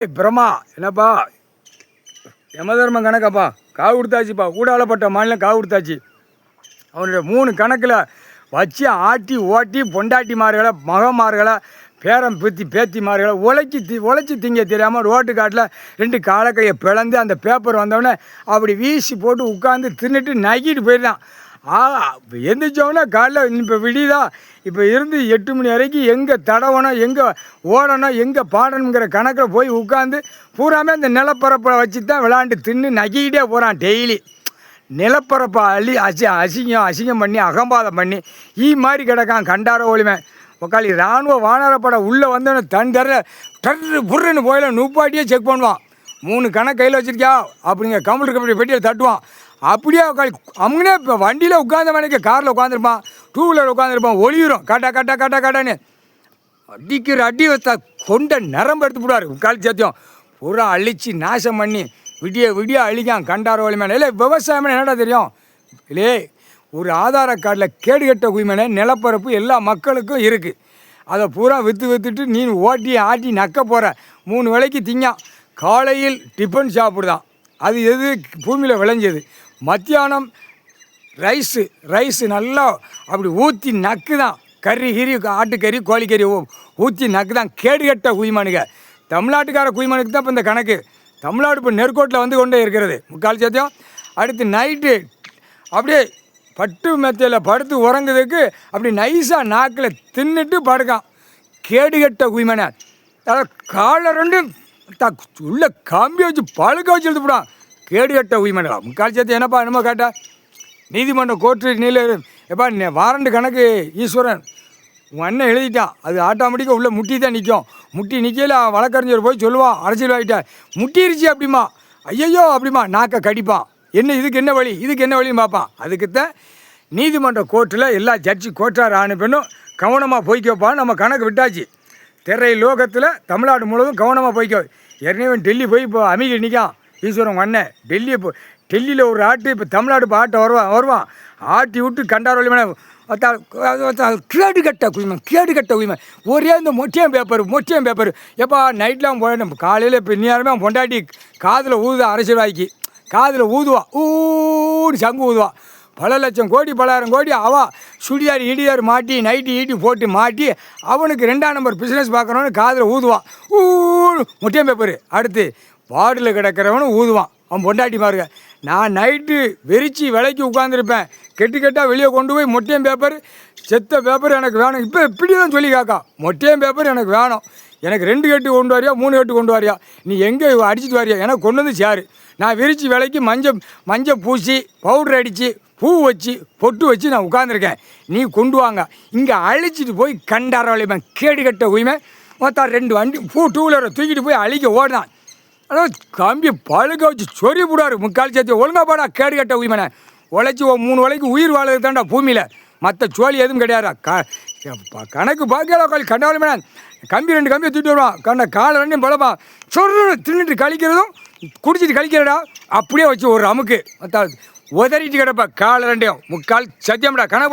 பிரமா என்னப்பா யமதர்மம் கணக்காப்பா காவு கொடுத்தாச்சுப்பா கூடாலப்பட்ட மாநிலம் காவு கொடுத்தாச்சு. அவனுடைய 3 கணக்கில் வச்சு ஆட்டி ஓட்டி பொண்டாட்டிமார்களை மகமார்களை பேரம் பேத்திமார்களை உழைச்சி திங்க தெரியாமல் ரோட்டு காட்டில் 2 காலக்கையை பிளந்து அந்த பேப்பர் வந்தோடனே அப்படி வீசி போட்டு உட்காந்து தின்னுட்டு நக்கிட்டு போயிட்டான். எந்திரிச்சோடனே காலைல இப்போ விடிதா இப்போ இருந்து 8 மணி வரைக்கும் எங்கே தடவணும் எங்கே ஓடணும் எங்கே பாடணுங்கிற கணக்கில் போய் உட்காந்து பூராமே அந்த நிலப்பரப்பை வச்சு தான் விளாண்டு தின்னு நக்கிக்கிட்டே போகிறான். டெய்லி நிலப்பரப்பை அசிங்கம் பண்ணி அகம்பாதம் பண்ணி மாதிரி கிடக்கான். கண்டார ஒளிமை உக்காளி இராணுவ வானரப்படம் உள்ளே வந்தோடனே தன் டர்ரு புர்ருன்னு போயில நூப்பாட்டியே செக் பண்ணுவான். 3 கணக்கு கையில் வச்சுருக்கியா அப்படிங்க கம்ப்யூட்டர் பெட்டியில் தட்டுவான். அப்படியே உட்காந்து அவங்கனே இப்போ வண்டியில் உட்காந்த மணிக்கு காரில் உட்காந்துருப்பான், 2 வீலர் உட்காந்துருப்பான், ஒளியிரும் கட்டான்னு அடிக்கிற அடி வச்சா கொண்ட நரம்பு எடுத்து விடுவார். உட்காந்து சத்தியம் பூரா அழித்து நாசம் பண்ணி விடிய அழிக்கான். கண்டார ஒளிமேனே இல்லை விவசாயம்னு என்னடா தெரியும் இல்லையே? ஒரு ஆதார கார்டில் கேடுகட்ட குய்மேனே நிலப்பரப்பு எல்லா மக்களுக்கும் இருக்குது. அதை பூரா விற்றுட்டு நீ ஓட்டி ஆட்டி நக்க போகிற 3 வேளைக்கு திங்கான். காலையில் டிஃபன் சாப்பிடுதான், அது எது பூமியில் விளைஞ்சது. மத்தியானம் ரைஸு நல்லா அப்படி ஊற்றி நக்கு தான். கறி ஆட்டுக்கறி கோழிக்கறி ஊற்றி நக்கு தான். கேடுகட்ட குய்மானுங்க தமிழ்நாட்டுக்கார குய்மானுக்கு தான் இப்போ இந்த கணக்கு. தமிழ்நாடு இப்போ நெற்கோட்டில் வந்து கொண்டே இருக்கிறது முக்கால் சத்தியம். அடுத்து நைட்டு அப்படியே பட்டு மெத்தையில் படுத்து உறங்குறதுக்கு அப்படி நைஸாக நாக்கில் தின்னுட்டு படுக்கான். கேடுகட்ட குய்மனை காலை 2 உள்ள கம்பி வச்சு பழுக்க வச்சு எடுத்து போடான். கேடுகட்ட உய்மனடா முக்கால் சேர்த்து. என்னப்பா கேட்டா நீதிமன்றம் கோர்ட்டு நீல எப்பா வாரண்டு கணக்கு ஈஸ்வரன் உன் அண்ணன் எழுதிட்டான். அது ஆட்டோமேட்டிக்காக உள்ள முட்டி தான் நிற்கும். முட்டி நிற்கல வழக்கறிஞர் போய் சொல்லுவான் அரசியல் ஆகிட்டேன் முட்டிருச்சு அப்படிமா. ஐயோ அப்படிமா நாக்க கடிப்பான். இதுக்கு என்ன வழின்னு பார்ப்பான். அதுக்குத்தான் நீதிமன்ற கோர்ட்டில் எல்லா ஜட்ஜி கோர்ட்டார் ஆணுப்பெண்ணும் கவனமாக போய்க்கோப்பா. நம்ம கணக்கு விட்டாச்சு. திரை லோகத்தில் தமிழ்நாடு முழுவதும் கவனமாக போய்க்கோ. ஏற்கனவே டெல்லி போய் இப்போ அமைக்க நிற்கான் ஈஸ்வரன் அண்ணன். டெல்லியில் ஒரு ஆட்டு இப்போ தமிழ்நாடு இப்போ வருவான் ஆட்டி விட்டு கண்டாரோலி மேலே கேடுகட்ட குய்மை ஒரே இந்த மொட்டையம் பேப்பர் எப்பா நைட்லாம் போயிடும். காலையில் இப்போ நேரமே பொண்டாட்டி காதில் ஊதுவா, அரசியல்வாய்க்கு காதில் ஊதுவா, ஊன்னு சங்கு ஊதுவா. பல லட்சம் கோடி 10,000 கோடி சுடியார் இடியார் மாட்டி நைட்டு ஈட்டி போட்டு மாட்டி அவனுக்கு 2ஆம் நம்பர் பிஸ்னஸ் பார்க்குறவனு காதில் ஊதுவான். மொட்டையம் பேப்பர். அடுத்து வார்டில் கிடக்கிறவனு ஊதுவான். அவன் பொண்டாட்டி பாருங்க. நான் நைட்டு வெறிச்சி விலைக்கு உட்காந்துருப்பேன். கெட்டால் வெளியே கொண்டு போய் மொட்டையம் பேப்பர் செத்த பேப்பர் எனக்கு வேணும். இப்போ இப்படி தான் சொல்லி காக்கா மொட்டையம் பேப்பர் எனக்கு வேணும். எனக்கு 2 கட்டு கொண்டு வரியா 3 கட்டு கொண்டு வரியா நீ எங்கே அடிச்சுட்டு வரியா எனக்கு கொண்டு வந்து சேரு. நான் விரிச்சி விலைக்கு மஞ்சள் பூசி பவுடர் அடித்து பூ வச்சு பொட்டு வச்சு நான் உட்காந்துருக்கேன். நீ கொண்டு வாங்க. இங்கே அழிச்சிட்டு போய் கண்டார வளைப்பேன். கேடுகட்ட உரிமை மொத்தம் 2 வண்டி 2 வீலரை தூக்கிட்டு போய் அழிக்க ஓடினான். அதாவது கம்பி பழுக்க வச்சு சொறி விடாரு. முக்கால் சேர்த்து ஒழுங்கா போடா கேடுகட்ட உரிமைனை. உழைச்சி 3 வேளைக்கு உயிர் வாழறது தாண்டா பூமியில். மற்ற சோழி எதுவும் கிடையாதா. கணக்கு பார்க்கல கண்டாலுமே கம்பி 2 கம்பியை தூக்கிட்டு வருவான். காலை 2 பழப்பா சொன்னு தின்னுட்டு கழிக்கிறதும் குடிச்சிட்டு கழிக்கிறடா. அப்படியே வச்சு ஒரு அமுக்கு உதறிட்டு கிடப்பா காலை 2 முக்கால் சத்தியம்டா கணக்கு